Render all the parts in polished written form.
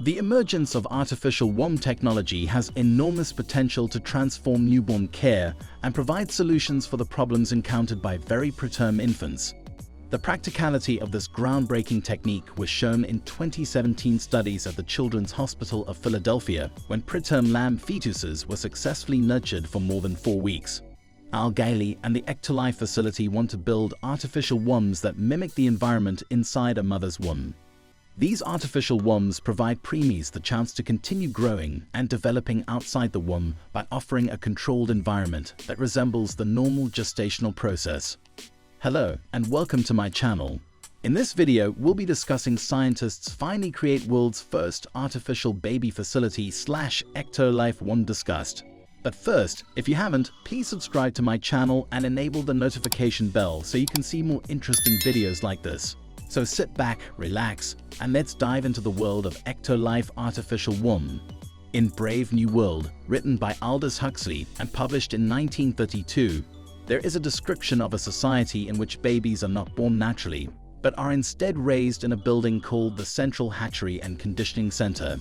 The emergence of artificial womb technology has enormous potential to transform newborn care and provide solutions for the problems encountered by very preterm infants. The practicality of this groundbreaking technique was shown in 2017 studies at the Children's Hospital of Philadelphia when preterm lamb fetuses were successfully nurtured for more than 4 weeks. Al Gailey and the Ecto-Life facility want to build artificial wombs that mimic the environment inside a mother's womb. These artificial wombs provide preemies the chance to continue growing and developing outside the womb by offering a controlled environment that resembles the normal gestational process. Hello and welcome to my channel. In this video, we'll be discussing scientists finally create world's first artificial baby facility / Ecto-Life womb discussed. But first, if you haven't, please subscribe to my channel and enable the notification bell so you can see more interesting videos like this. So sit back, relax, and let's dive into the world of Ecto-Life artificial womb. In Brave New World, written by Aldous Huxley and published in 1932, there is a description of a society in which babies are not born naturally, but are instead raised in a building called the Central Hatchery and Conditioning Center.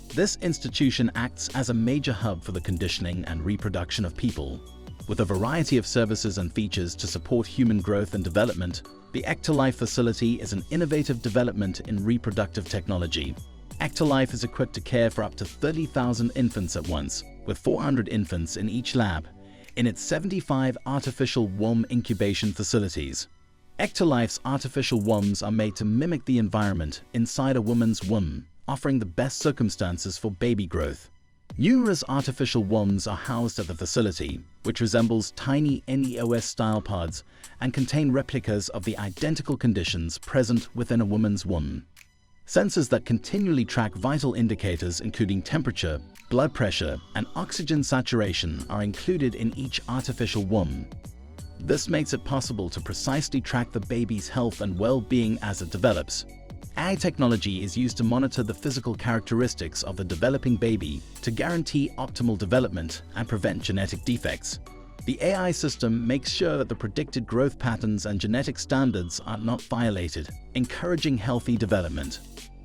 This institution acts as a major hub for the conditioning and reproduction of people. With a variety of services and features to support human growth and development, the Ecto-Life facility is an innovative development in reproductive technology. Ecto-Life is equipped to care for up to 30,000 infants at once, with 400 infants in each lab, in its 75 artificial womb incubation facilities. Ecto-Life's artificial wombs are made to mimic the environment inside a woman's womb, offering the best circumstances for baby growth. Numerous artificial wombs are housed at the facility, which resembles tiny NEOS-style pods and contain replicas of the identical conditions present within a woman's womb. Sensors that continually track vital indicators including temperature, blood pressure, and oxygen saturation are included in each artificial womb. This makes it possible to precisely track the baby's health and well-being as it develops. AI technology is used to monitor the physical characteristics of the developing baby to guarantee optimal development and prevent genetic defects. The AI system makes sure that the predicted growth patterns and genetic standards are not violated, encouraging healthy development.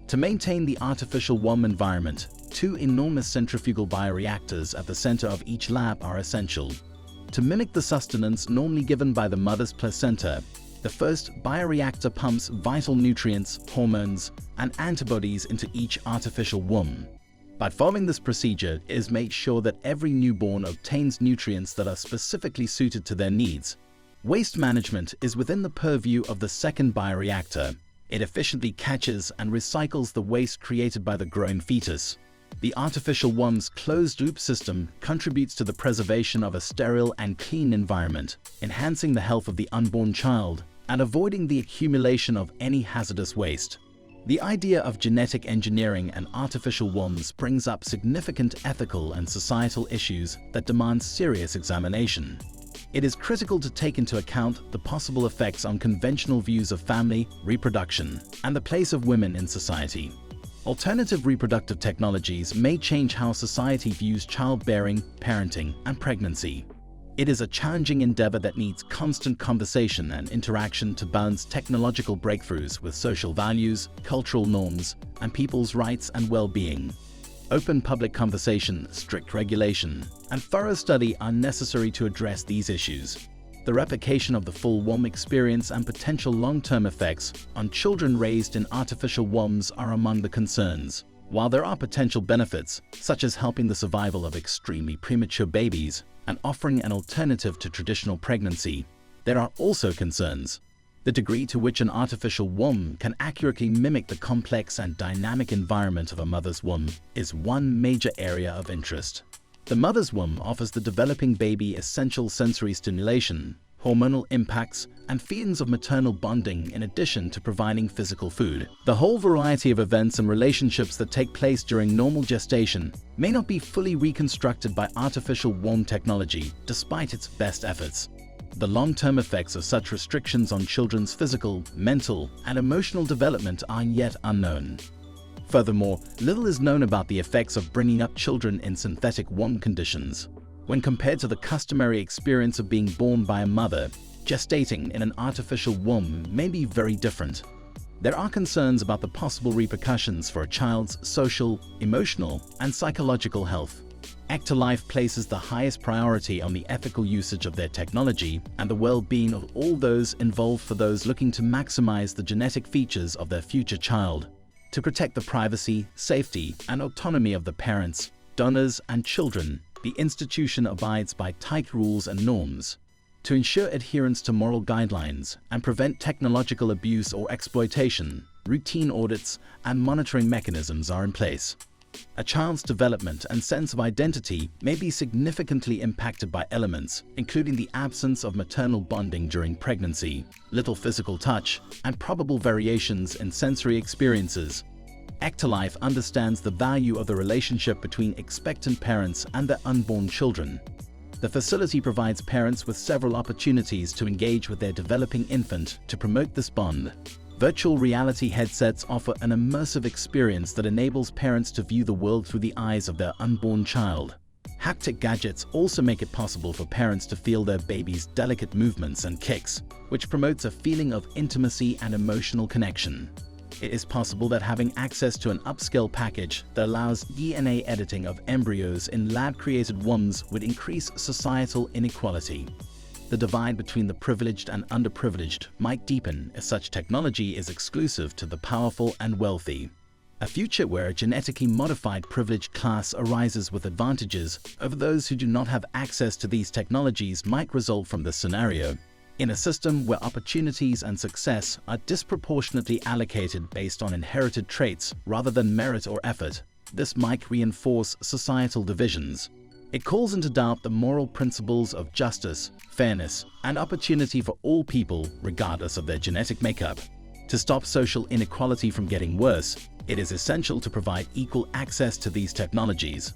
To maintain the artificial womb environment, 2 enormous centrifugal bioreactors at the center of each lab are essential. To mimic the sustenance normally given by the mother's placenta, the first bioreactor pumps vital nutrients, hormones, and antibodies into each artificial womb. By following this procedure, it is made sure that every newborn obtains nutrients that are specifically suited to their needs. Waste management is within the purview of the second bioreactor. It efficiently catches and recycles the waste created by the growing fetus. The artificial womb's closed-loop system contributes to the preservation of a sterile and clean environment, enhancing the health of the unborn child and avoiding the accumulation of any hazardous waste. The idea of genetic engineering and artificial wombs brings up significant ethical and societal issues that demand serious examination. It is critical to take into account the possible effects on conventional views of family, reproduction, and the place of women in society. Alternative reproductive technologies may change how society views childbearing, parenting, and pregnancy. It is a challenging endeavor that needs constant conversation and interaction to balance technological breakthroughs with social values, cultural norms, and people's rights and well-being. Open public conversation, strict regulation, and thorough study are necessary to address these issues. The replication of the full womb experience and potential long-term effects on children raised in artificial wombs are among the concerns. While there are potential benefits, such as helping the survival of extremely premature babies and offering an alternative to traditional pregnancy, there are also concerns. The degree to which an artificial womb can accurately mimic the complex and dynamic environment of a mother's womb is one major area of interest. The mother's womb offers the developing baby essential sensory stimulation, hormonal impacts, and feelings of maternal bonding in addition to providing physical food. The whole variety of events and relationships that take place during normal gestation may not be fully reconstructed by artificial womb technology, despite its best efforts. The long-term effects of such restrictions on children's physical, mental, and emotional development are yet unknown. Furthermore, little is known about the effects of bringing up children in synthetic womb conditions. When compared to the customary experience of being born by a mother, gestating in an artificial womb may be very different. There are concerns about the possible repercussions for a child's social, emotional, and psychological health. EctoLife places the highest priority on the ethical usage of their technology and the well-being of all those involved for those looking to maximize the genetic features of their future child. To protect the privacy, safety, and autonomy of the parents, donors, and children, the institution abides by tight rules and norms. To ensure adherence to moral guidelines and prevent technological abuse or exploitation, routine audits and monitoring mechanisms are in place. A child's development and sense of identity may be significantly impacted by elements, including the absence of maternal bonding during pregnancy, little physical touch, and probable variations in sensory experiences. EctoLife understands the value of the relationship between expectant parents and their unborn children. The facility provides parents with several opportunities to engage with their developing infant to promote this bond. Virtual reality headsets offer an immersive experience that enables parents to view the world through the eyes of their unborn child. Haptic gadgets also make it possible for parents to feel their baby's delicate movements and kicks, which promotes a feeling of intimacy and emotional connection. It is possible that having access to an upscale package that allows DNA editing of embryos in lab-created wombs would increase societal inequality. The divide between the privileged and underprivileged might deepen if such technology is exclusive to the powerful and wealthy. A future where a genetically modified privileged class arises with advantages over those who do not have access to these technologies might result from this scenario. In a system where opportunities and success are disproportionately allocated based on inherited traits rather than merit or effort, this might reinforce societal divisions. It calls into doubt the moral principles of justice, fairness, and opportunity for all people, regardless of their genetic makeup. To stop social inequality from getting worse, it is essential to provide equal access to these technologies.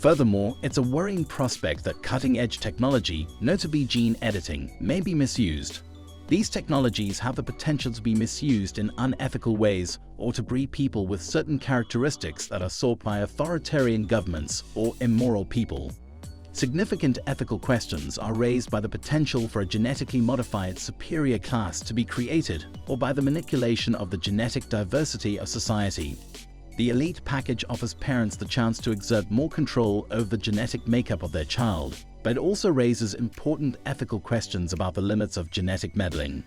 Furthermore, it's a worrying prospect that cutting-edge technology, notably gene editing, may be misused. These technologies have the potential to be misused in unethical ways or to breed people with certain characteristics that are sought by authoritarian governments or immoral people. Significant ethical questions are raised by the potential for a genetically modified superior class to be created or by the manipulation of the genetic diversity of society. The elite package offers parents the chance to exert more control over the genetic makeup of their child, but it also raises important ethical questions about the limits of genetic meddling.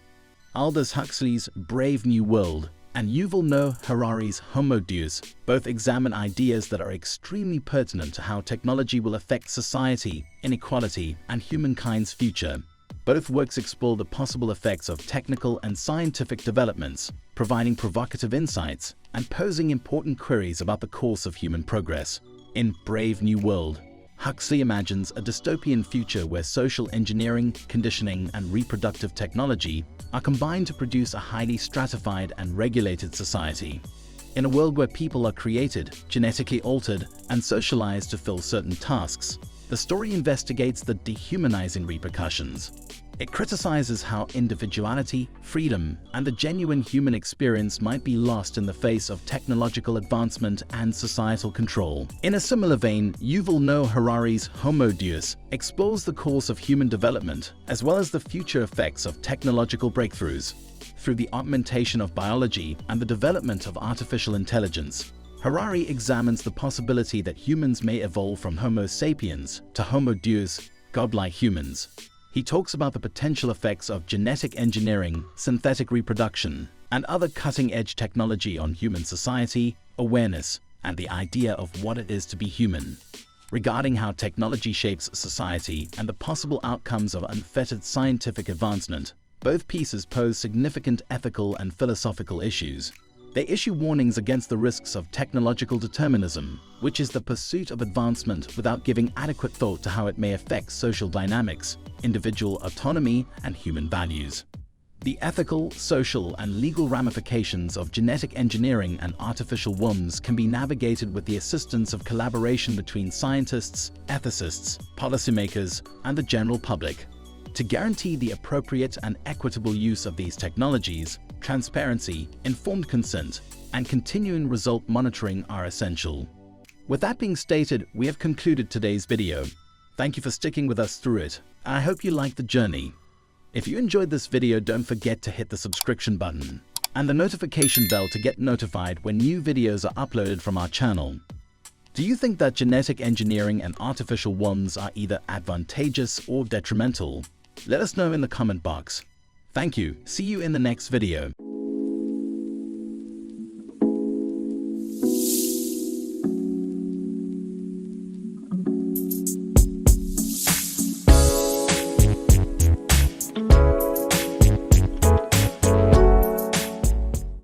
Aldous Huxley's Brave New World and Yuval Noah Harari's Homo Deus both examine ideas that are extremely pertinent to how technology will affect society, inequality, and humankind's future. Both works explore the possible effects of technical and scientific developments, providing provocative insights and posing important queries about the course of human progress. In Brave New World, Huxley imagines a dystopian future where social engineering, conditioning, and reproductive technology are combined to produce a highly stratified and regulated society. In a world where people are created, genetically altered, and socialized to fill certain tasks, the story investigates the dehumanizing repercussions. It criticizes how individuality, freedom, and the genuine human experience might be lost in the face of technological advancement and societal control. In a similar vein, Yuval Noah Harari's Homo Deus explores the course of human development as well as the future effects of technological breakthroughs. Through the augmentation of biology and the development of artificial intelligence, Harari examines the possibility that humans may evolve from Homo sapiens to Homo Deus, godlike humans. He talks about the potential effects of genetic engineering, synthetic reproduction, and other cutting-edge technology on human society, awareness, and the idea of what it is to be human. Regarding how technology shapes society and the possible outcomes of unfettered scientific advancement, both pieces pose significant ethical and philosophical issues. They issue warnings against the risks of technological determinism, which is the pursuit of advancement without giving adequate thought to how it may affect social dynamics, individual autonomy, and human values. The ethical, social, and legal ramifications of genetic engineering and artificial wombs can be navigated with the assistance of collaboration between scientists, ethicists, policymakers, and the general public. To guarantee the appropriate and equitable use of these technologies, transparency, informed consent, and continuing result monitoring are essential. With that being stated, we have concluded today's video. Thank you for sticking with us through it, and I hope you liked the journey. If you enjoyed this video, don't forget to hit the subscription button. and the notification bell to get notified when new videos are uploaded from our channel. Do you think that genetic engineering and artificial wombs are either advantageous or detrimental? Let us know in the comment box. Thank you. See you in the next video.